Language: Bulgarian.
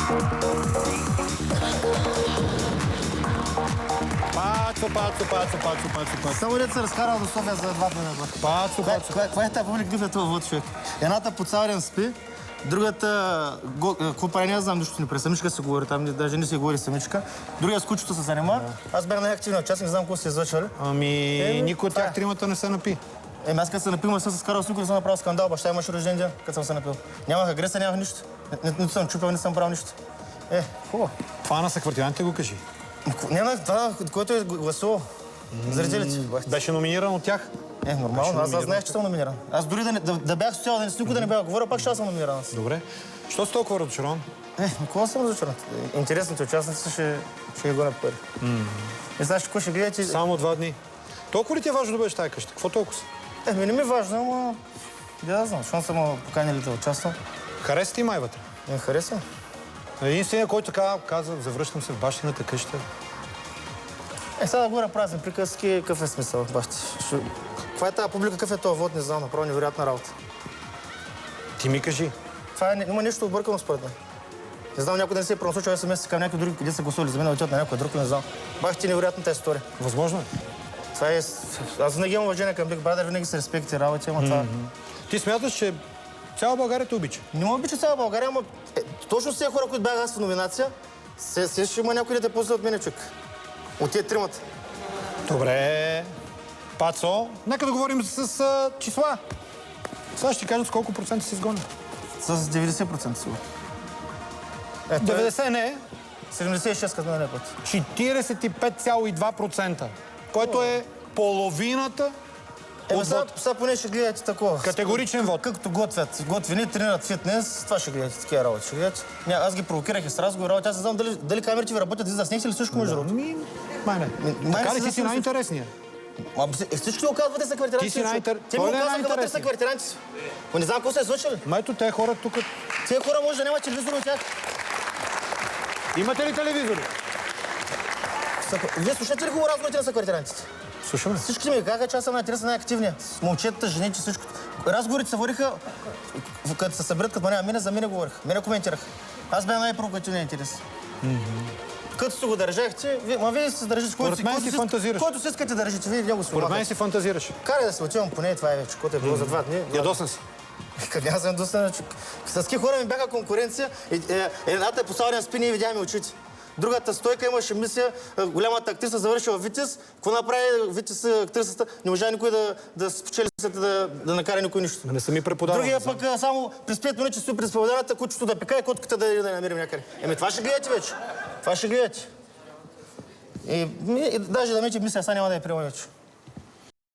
Пацо. Само дет се разкарал до София за 2 дни. Пацо. Каква е тази публика, какъв е това вод, човек? Едната по цял ден спи, другата... Какво прави, не знам, нищо не прави. Самичка се говори там, даже не се говори самичка. Другия с кучето се занима. Аз бях най-активен участник, не знам какво се излъчвали. Ами, никой от тях тримата не се напи. Аз като се напил, съм се скарал с никой, не съм направил скандал. Баща имаше рожден ден, като съм се напил. Нямах агресия, нямах нищо. Нито съм чупил, не съм правил нищо. Хубаво. Фана се квартиранте, го кажи. Няма това, което е гласувал. Зрителите. Беше номиниран от тях? Нормално. Аз знаех, че съм номиниран. Аз дори да бях социал, да с никой да не бях говорил, пак ще съм номиниран. Добре. Що си толкова разочарован? Какво съм разочарован? Интересните участници ще ги гонят пари. Не знаеш какво ще гледате? Само 2 дни. Толкова ли ти е важно да бъдеш тази къща? Какво толкова си? Не ми е важно, ама... Да знам, защото съм поканили да участвам. Хареса ти май вътре? Не харесвам. Единственият, който така каза, завръщам се в бащината къща. Сега да говоря празни приказки, какъв е смисъл в бащи? Каква е тази публика, какъв е този вод, не знам, направо невероятна работа. Ти ми кажи. Това има нещо объркано според мен. Не знам, някой да не се е пронасочил, аз се мести към някой друг, къде са гласували за мен, отиват на някой друг, не знам. Бах ти невероятната история. Възможно е. Това е... Аз винаги имам уважение към Big Brother, винаги се респекти работи, ама това... Ти смяташ, че цяла България те обича? Не ме обича цяла България, ама точно с тези хора, които бях аз в номинация, ще има някой да те после от мене, човек. От тия тримата. Добре. Пацо, нека да говорим с числа. Сега ще ти кажат с колко процента си изгонен. С 90% сигурно. 90 не е. 76 като на път. 45,2%, което е половината от вод. Сега поне ще гледате такова. Категоричен вод. Както готвят, готвини, тренират фитнес, това ще гледате, такива работи. Ще гледате. Аз ги провокирах и с разговор работи. Аз не знам дали камерите ви работят, заснехте ли всичко между другото? Май не. Така ли си най-интересният? Всички го казвате са квартиранти. Ти си най-интересен. Те ми го казваха, вътре са квартиранти. Не знам какво се е случили. Майто, те хора тук... Тези хора може да няма телевизор от тях. Имате ли телевизори? Вие слушате ли хубаво разговорите на съквартирантите? Слушаме. Всички ми казаха, че аз съм най-интересен, най-активния. С момчетата, жените, всичко. Разговорите се водиха, като се съберат, като няма мене, за мене говориха. Мене коментираха. Аз бях най-провокативният интерес. Като си го държахте, вие се държите. Според мен си фантазираш. Който си искате да държите, вие него си Според мен си фантазираш. Карай да се отивам, поне това е вече, което е било за 2 дни. Ядосен си. Къде аз съм ядосен, човек. С какви хора ми бяха конкуренция, едната е поставена спини и видяхме очите. Другата стойка имаше мисия, голямата актриса завърши в Витис. Какво направи Витис актрисата? Не можа никой да спечели да накара никой нищо. Не са ми преподавали. Другия пък само през 5 минути стои през поведаната, кучето да пека и котката да намерим някъде. Това ще гледате вече. Това ще гледате. Даже да мече мисля, сега няма да я приема вече.